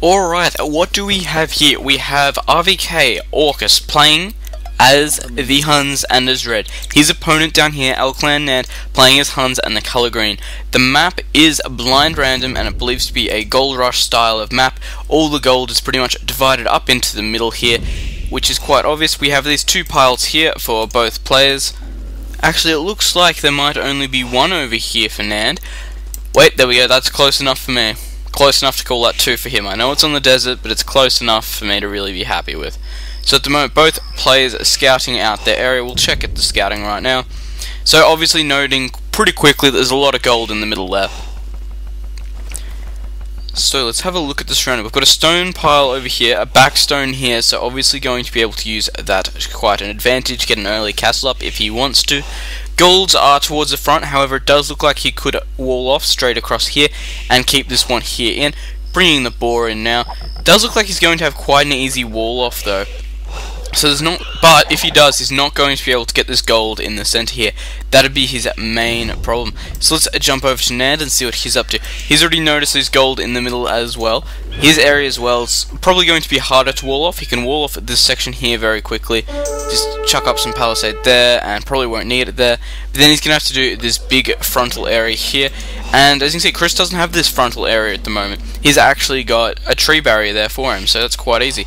Alright, what do we have here? We have RVK Orcus playing as the Huns and as red. His opponent down here, Clan Nand, playing as Huns and the color green. The map is blind random and it believes to be a gold rush style of map. All the gold is pretty much divided up into the middle here, which is quite obvious. We have these two piles here for both players. Actually, it looks like there might only be one over here for Nand. Wait, there we go, that's close enough for me. Close enough to call that 2 for him. I know it's on the desert, but it's close enough for me to really be happy with. So at the moment, both players are scouting out their area. We'll check at the scouting right now. So obviously noting pretty quickly that there's a lot of gold in the middle there. So let's have a look at the surrounding. We've got a stone pile over here, a back stone here, so obviously going to be able to use that to quite an advantage, get an early castle up if he wants to. Golds are towards the front, however it does look like he could wall off straight across here and keep this one here in, bringing the boar in now. Does look like he's going to have quite an easy wall off though. So there's not, but if he does, he's not going to be able to get this gold in the center here. That'd be his main problem. So let's jump over to Nand and see what he's up to. He's already noticed there's gold in the middle as well. His area as well is probably going to be harder to wall off. He can wall off this section here very quickly. Just chuck up some palisade there and probably won't need it there. But then he's going to have to do this big frontal area here. And as you can see, Chris doesn't have this frontal area at the moment. He's actually got a tree barrier there for him, so that's quite easy.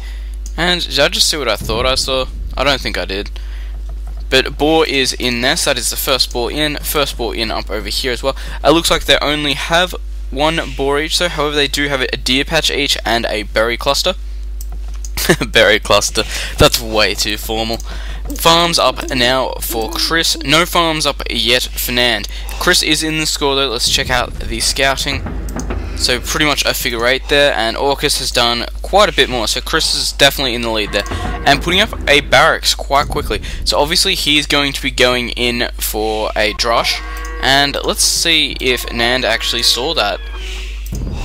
And did I just see what I thought I saw? I don't think I did. But boar is in there, so that is the first boar in up over here as well. It looks like they only have one boar each though, however they do have a deer patch each and a berry cluster. Berry cluster, that's way too formal. Farms up now for Chris, no farms up yet for Nand. Chris is in the score though, let's check out the scouting. So pretty much a figure 8 there, and Orcus has done quite a bit more, so Chris is definitely in the lead there. And putting up a barracks quite quickly, so obviously he's going to be going in for a drush, and let's see if Nand actually saw that.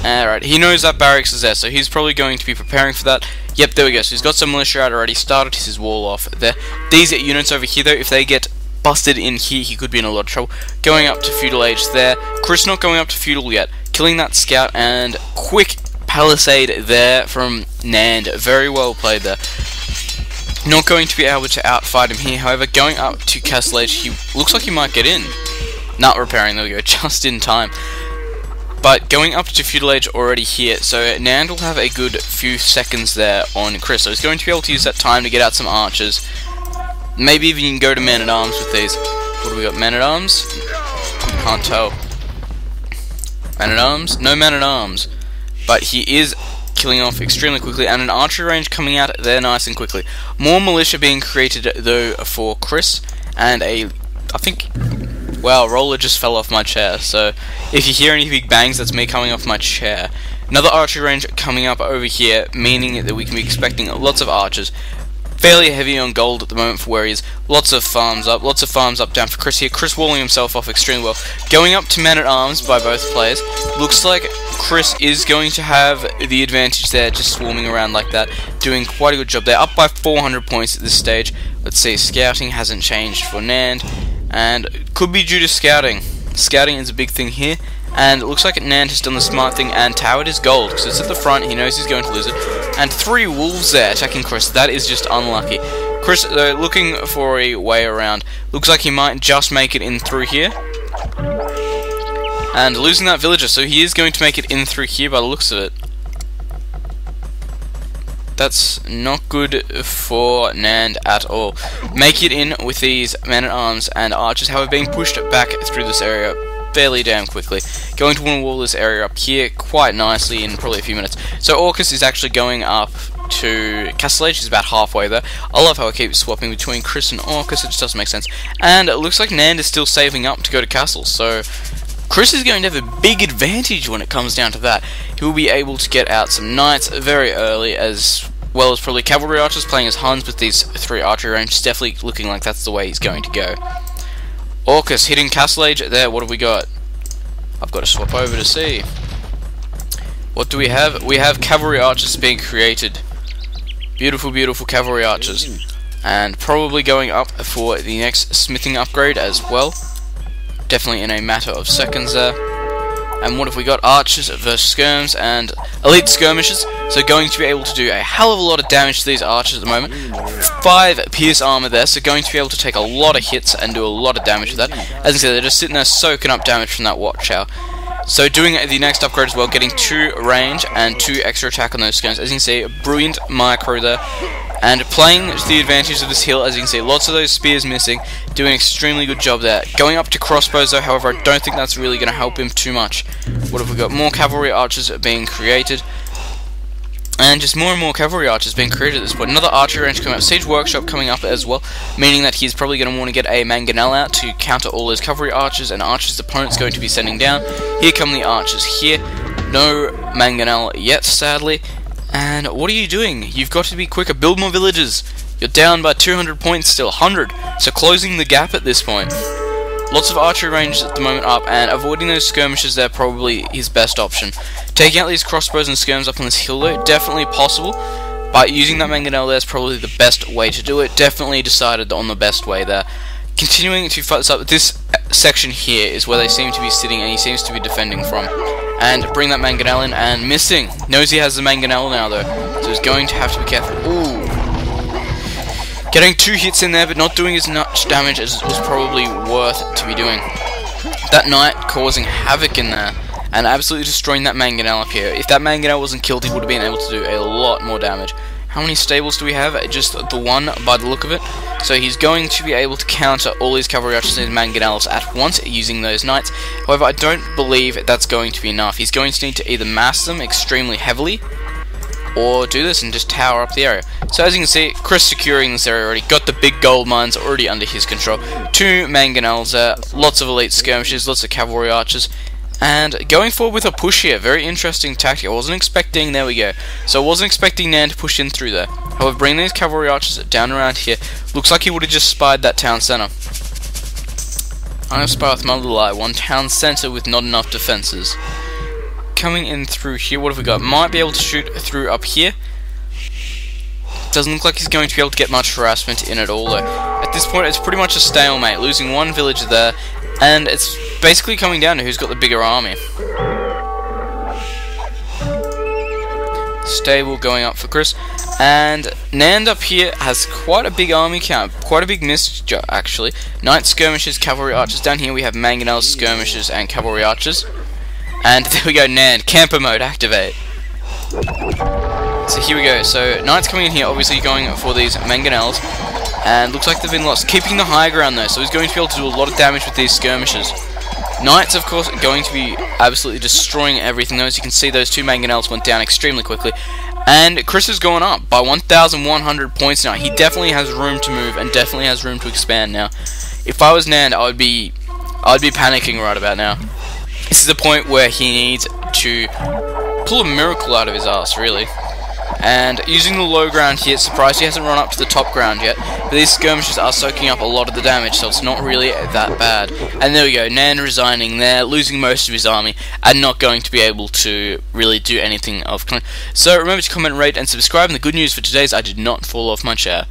Alright, he knows that barracks is there, so he's probably going to be preparing for that. Yep, there we go, so he's got some militia out already, started his wall off there. These units over here though, if they get busted in here, he could be in a lot of trouble. Going up to feudal age there, Chris not going up to feudal yet. Killing that scout and quick palisade there from Nand. Very well played there. Not going to be able to outfight him here, however, going up to castle age, he looks like he might get in. Not repairing, there we go, just in time. But going up to feudal age already here, so Nand will have a good few seconds there on Chris. So he's going to be able to use that time to get out some archers. Maybe even go to man-at-arms with these. What do we got, man-at-arms? Can't tell. Man-at-arms? No man-at-arms. But he is killing off extremely quickly, and an archery range coming out there nice and quickly. More militia being created, though, for Chris, and I think... Wow, roller just fell off my chair, so if you hear any big bangs, that's me coming off my chair. Another archery range coming up over here, meaning that we can be expecting lots of archers. Fairly heavy on gold at the moment for where he is. Lots of farms up down for Chris here. Chris walling himself off extremely well. Going up to man-at-arms by both players. Looks like Chris is going to have the advantage there, just swarming around like that. Doing quite a good job there. Up by 400 points at this stage. Let's see, scouting hasn't changed for Nand. And could be due to scouting. Scouting is a big thing here. And it looks like Nand has done the smart thing and towered his gold, because it's at the front, he knows he's going to lose it. And 3 wolves there attacking Chris, that is just unlucky. Chris, looking for a way around, looks like he might just make it in through here. And losing that villager, so he is going to make it in through here by the looks of it. That's not good for Nand at all. Make it in with these men-at-arms and archers, however being pushed back through this area fairly damn quickly. Going to want to wall this area up here quite nicely in probably a few minutes. So Orcus is actually going up to castle age, he's about halfway there. I love how I keep swapping between Chris and Orcus, it just doesn't make sense. And it looks like Nand is still saving up to go to castle, so Chris is going to have a big advantage when it comes down to that. He will be able to get out some knights very early, as well as probably cavalry archers playing as Huns with these 3 archery ranges. Definitely looking like that's the way he's going to go. Orcus hitting castle age there. What have we got? I've got to swap over to see. What do we have? We have cavalry archers being created. Beautiful, beautiful cavalry archers. And probably going up for the next smithing upgrade as well. Definitely in a matter of seconds there. And what have we got? Archers versus skirms and elite skirmishers. So going to be able to do a hell of a lot of damage to these archers at the moment. 5 pierce armor there, so going to be able to take a lot of hits and do a lot of damage with that. As I said, they're just sitting there soaking up damage from that watchtower. So doing the next upgrade as well, getting 2 range and 2 extra attack on those skirms. As you can see, a brilliant micro there. And playing to the advantage of this hill, as you can see, lots of those spears missing, doing an extremely good job there. Going up to crossbows though, however, I don't think that's really going to help him too much. What have we got? More cavalry archers being created. And just more and more cavalry archers being created at this point. Another archery range coming up, siege workshop coming up as well, meaning that he's probably going to want to get a mangonel out to counter all those cavalry archers, and archers' opponent's going to be sending down. Here come the archers here. No mangonel yet, sadly. And what are you doing? You've got to be quicker. Build more villages. You're down by 200 points still. 100. So closing the gap at this point. Lots of archery range at the moment up, and avoiding those skirmishes there probably his best option. Taking out these crossbows and skirms up on this hill though, definitely possible. But using that mangonel there is probably the best way to do it. Definitely decided on the best way there. Continuing to fight this up, this section here is where they seem to be sitting and he seems to be defending from. And bring that mangonel in, and missing. Knows he has the mangonel now though, so he's going to have to be careful. Ooh. Getting 2 hits in there, but not doing as much damage as it was probably worth to be doing. That knight causing havoc in there, and absolutely destroying that mangonel up here. If that mangonel wasn't killed, he would have been able to do a lot more damage. How many stables do we have? Just the one by the look of it. So he's going to be able to counter all these cavalry archers and mangonels at once using those knights. However, I don't believe that's going to be enough. He's going to need to either mass them extremely heavily or do this and just tower up the area. So as you can see, Chris securing this area already, got the big gold mines already under his control. 2 mangonels, lots of elite skirmishers, lots of cavalry archers. And going forward with a push here, very interesting tactic. I wasn't expecting, there we go. So I wasn't expecting Nan to push in through there. However, bringing these cavalry archers down around here, looks like he would have just spied that town centre. I'm going to spy with my little eye, one town centre with not enough defences. Coming in through here, what have we got? Might be able to shoot through up here. Doesn't look like he's going to be able to get much harassment in at all though. At this point, it's pretty much a stalemate, losing 1 village there. And it's basically coming down to who's got the bigger army. Stable going up for Chris. And Nand up here has quite a big army count. Quite a big mixture, actually. Knight skirmishers, cavalry archers. Down here we have mangonels, skirmishers, and cavalry archers. And there we go, Nand. Camper mode, activate. So here we go. So Knights coming in here, obviously going for these mangonels. And looks like they've been lost. Keeping the high ground though, so he's going to be able to do a lot of damage with these skirmishes. Knights, of course, are going to be absolutely destroying everything though. As you can see, those 2 mangonels went down extremely quickly. And Chris has gone up by 1,100 points now. He definitely has room to move and definitely has room to expand now. If I was Nand, I'd be panicking right about now. This is the point where he needs to pull a miracle out of his ass, really. And using the low ground here, surprised he hasn't run up to the top ground yet, but these skirmishes are soaking up a lot of the damage, so it's not really that bad. And there we go, Nan resigning there, losing most of his army, and not going to be able to really do anything of kind. So remember to comment, rate, and subscribe, and the good news for today is I did not fall off my chair.